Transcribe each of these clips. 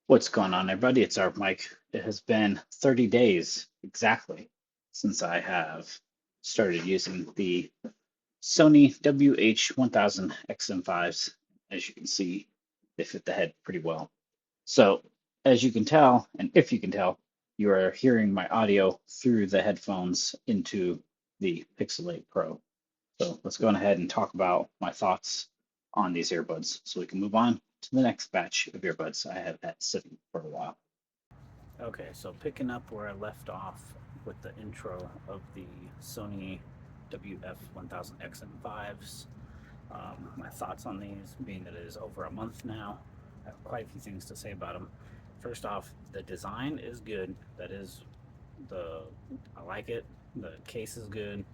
What's going on, everybody? It's Art Mike. It has been 30 days exactly since I have started using the Sony WH-1000 XM5s. As you can see, they fit the head pretty well. So, as you can tell, and if you can tell, you are hearing my audio through the headphones into the Pixel 8 Pro. So, let's go ahead and talk about my thoughts on these earbuds so we can move on to the next batch of earbuds I have had sitting for a while. Okay, so picking up where I left off with the intro of the Sony WF-1000 XM5s, my thoughts on these, being that it is over a month now, I have quite a few things to say about them. First off, the design is good. That is the I like it. The case is good.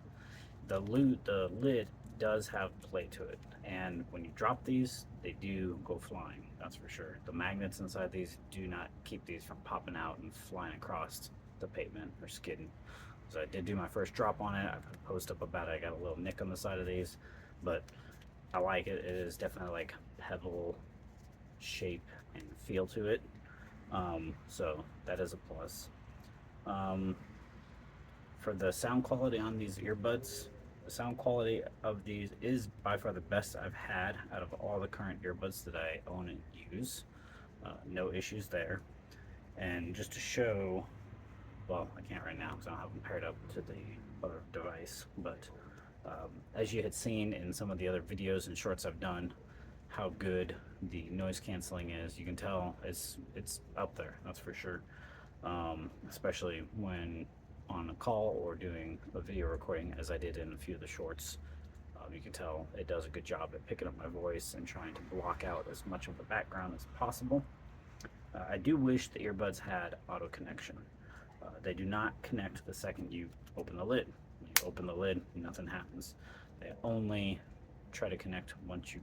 The lid does have play to it, and when you drop these, they do go flying. That's for sure. The magnets inside these do not keep these from popping out and flying across the pavement or skidding. So I did do my first drop on it. I put a post up about it. I got a little nick on the side of these, but I like it. It is definitely like pebble shape and feel to it. So that is a plus. Um, for the sound quality on these earbuds, the sound quality of these is by far the best I've had out of all the current earbuds that I own and use. No issues there. And just to show, well, I can't right now because I don't have them paired up to the other device, but as you had seen in some of the other videos and shorts I've done, how good the noise canceling is. You can tell it's up there, that's for sure. Especially when on a call or doing a video recording, as I did in a few of the shorts. You can tell it does a good job at picking up my voice and trying to block out as much of the background as possible. I do wish the earbuds had auto connection. They do not connect the second you open the lid. When you open the lid, nothing happens. They only try to connect once you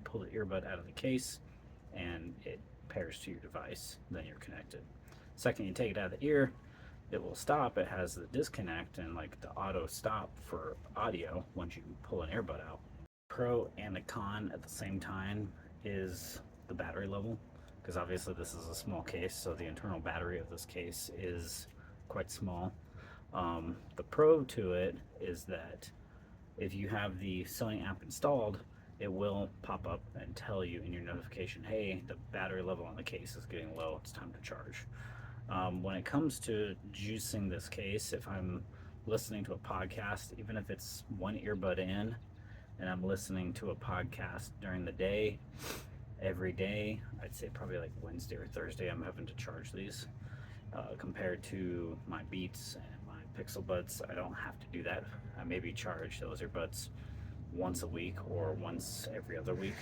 pull the earbud out of the case and it pairs to your device, then you're connected. Second you take it out of the ear, it will stop. It has the disconnect and like the auto stop for audio once you pull an earbud out. Pro and a con at the same time is the battery level, because obviously this is a small case, so the internal battery of this case is quite small. The pro to it is that if you have the Sony app installed, it will pop up and tell you in your notification, hey, the battery level on the case is getting low, it's time to charge. When it comes to juicing this case, if I'm listening to a podcast, even if it's one earbud in and I'm listening to a podcast during the day, every day, I'd say probably like Wednesday or Thursday, I'm having to charge these. Compared to my Beats and my Pixel Buds, I don't have to do that. I maybe charge those earbuds once a week or once every other week.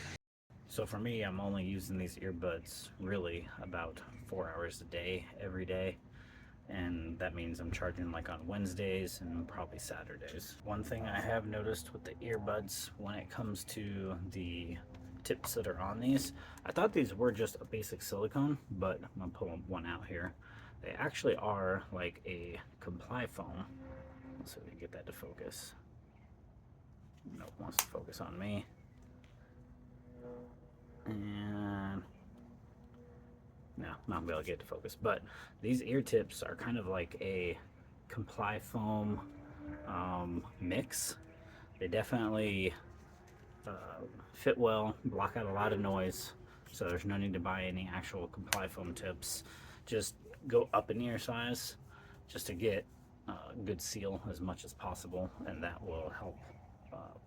So for me, I'm only using these earbuds really about 4 hours a day, every day. And that means I'm charging like on Wednesdays and probably Saturdays. One thing I have noticed with the earbuds when it comes to the tips that are on these, I thought these were just a basic silicone, but I'm gonna pull one out here. They actually are like a comply foam. Let's see if we can get that to focus. Nope, wants to focus on me. And no, not gonna be able to get to focus. But these ear tips are kind of like a comply foam mix. They definitely fit well, block out a lot of noise. So there's no need to buy any actual comply foam tips. Just go up in ear size just to get good seal as much as possible, and that will help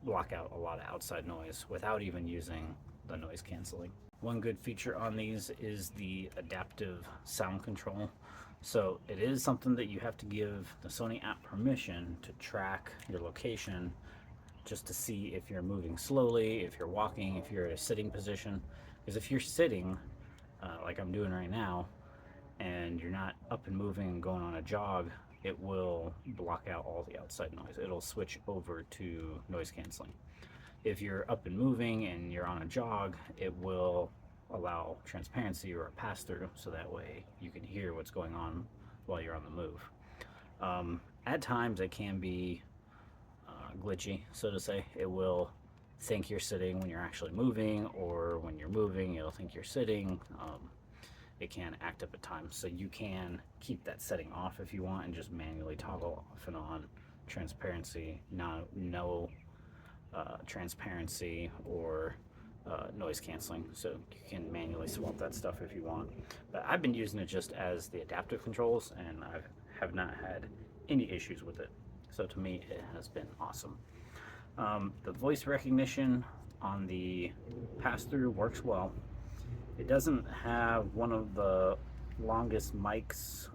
block out a lot of outside noise without even using the noise canceling. One good feature on these is the adaptive sound control. So it is something that you have to give the Sony app permission to track your location, just to see if you're moving slowly, if you're walking, if you're in a sitting position. Because if you're sitting, like I'm doing right now, and you're not up and moving and going on a jog, it will block out all the outside noise. It'll switch over to noise canceling. If you're up and moving and you're on a jog, it will allow transparency or a pass through, so that way you can hear what's going on while you're on the move. At times it can be glitchy, so to say. It will think you're sitting when you're actually moving, or when you're moving, it'll think you're sitting. it can act up at times. So you can keep that setting off if you want and just manually toggle off and on transparency, no transparency or noise canceling. So you can manually swap that stuff if you want. But I've been using it just as the adaptive controls, and I have not had any issues with it. So to me, it has been awesome. The voice recognition on the pass-through works well. It doesn't have one of the longest mics,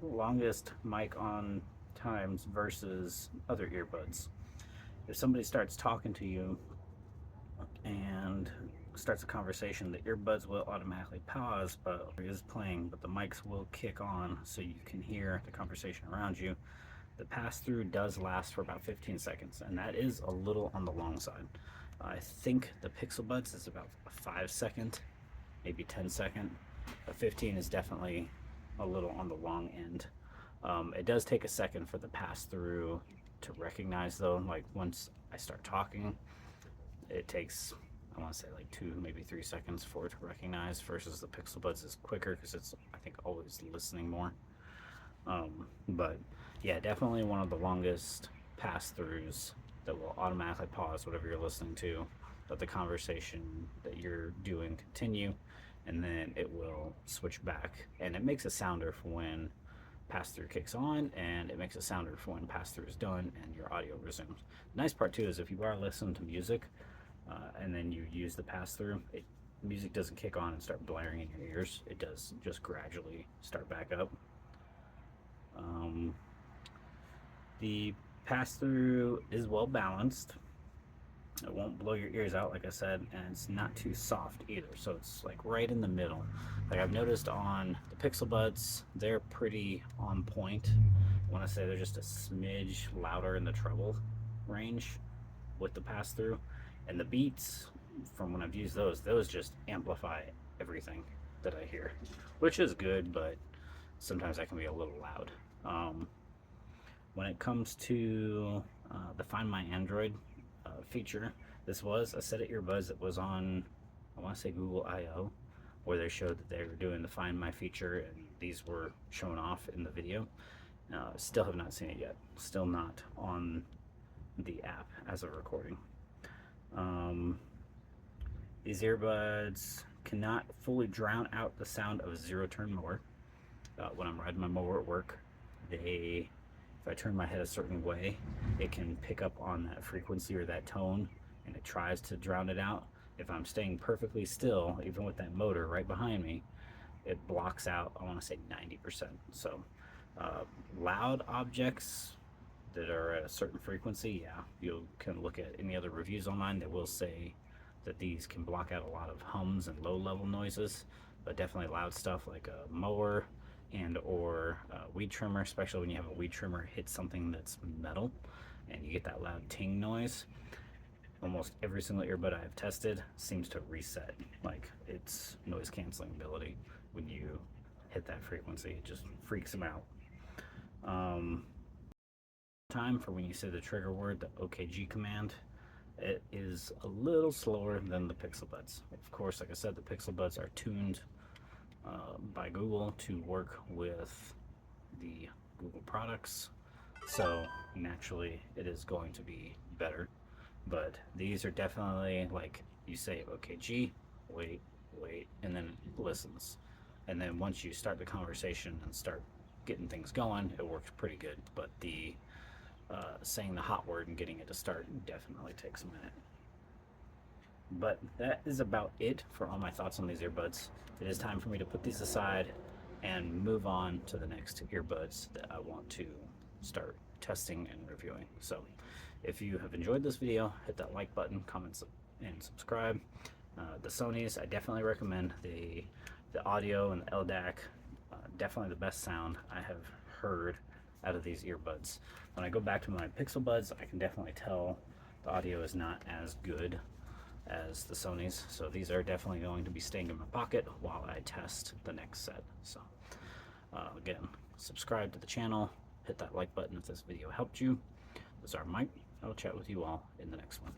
longest mic on times versus other earbuds. If somebody starts talking to you and starts a conversation, the earbuds will automatically pause, but it is playing, but the mics will kick on so you can hear the conversation around you. The pass-through does last for about 15 seconds, and that is a little on the long side. I think the Pixel Buds is about a 5-second, maybe 10-second. But 15 is definitely a little on the long end. It does take a second for the pass-through to recognize, though. Like once I start talking, it takes, I want to say like 2, maybe 3 seconds for it to recognize, versus the Pixel Buds is quicker because it's, I think, always listening more. But yeah, definitely one of the longest pass-throughs that will automatically pause whatever you're listening to, let the conversation that you're doing continue, and then it will switch back. And it makes a sounder for when pass-through kicks on, and it makes a sounder for when pass-through is done and your audio resumes. The nice part too is if you are listening to music and then you use the pass-through, music doesn't kick on and start blaring in your ears. It does just gradually start back up. The pass-through is well balanced. It won't blow your ears out, like I said, and it's not too soft either. So it's like right in the middle. Like I've noticed on the Pixel Buds, they're pretty on point. I want to say they're just a smidge louder in the treble range with the pass-through. And the Beats, from when I've used those just amplify everything that I hear, which is good, but sometimes that can be a little loud. When it comes to the Find My Android feature, this was a set of earbuds that was on, I want to say, Google I/O, where they showed that they were doing the Find My feature, and these were shown off in the video. Still have not seen it yet. Still not on the app as of recording. These earbuds cannot fully drown out the sound of a zero-turn mower. When I'm riding my mower at work, if I turn my head a certain way, it can pick up on that frequency or that tone, and it tries to drown it out. If I'm staying perfectly still, even with that motor right behind me, it blocks out, I want to say, 90%. So loud objects that are at a certain frequency, yeah, you can look at any other reviews online that will say that these can block out a lot of hums and low-level noises, but definitely loud stuff like a mower and or weed trimmer, especially when you have a weed trimmer hit something that's metal and you get that loud ting noise. Almost every single earbud I've tested seems to reset, like its noise canceling ability when you hit that frequency. It just freaks them out. Time for when you say the trigger word, the OKG command, it is a little slower than the Pixel Buds. Of course, like I said, the Pixel Buds are tuned by Google to work with the Google products, so naturally it is going to be better. But these are definitely, like, you say OKG, wait, and then it listens, and then once you start the conversation and start getting things going, it works pretty good. But the saying the hot word and getting it to start definitely takes a minute. But that is about it for all my thoughts on these earbuds. It is time for me to put these aside and move on to the next earbuds that I want to start testing and reviewing. So if you have enjoyed this video, hit that like button, comment, and subscribe. The Sonys, I definitely recommend. The audio and the LDAC, definitely the best sound I have heard out of these earbuds. When I go back to my Pixel Buds, I can definitely tell the audio is not as good as the Sonys, so these are definitely going to be staying in my pocket while I test the next set. So again, subscribe to the channel, hit that like button if this video helped you. This is our Mike. I will chat with you all in the next one.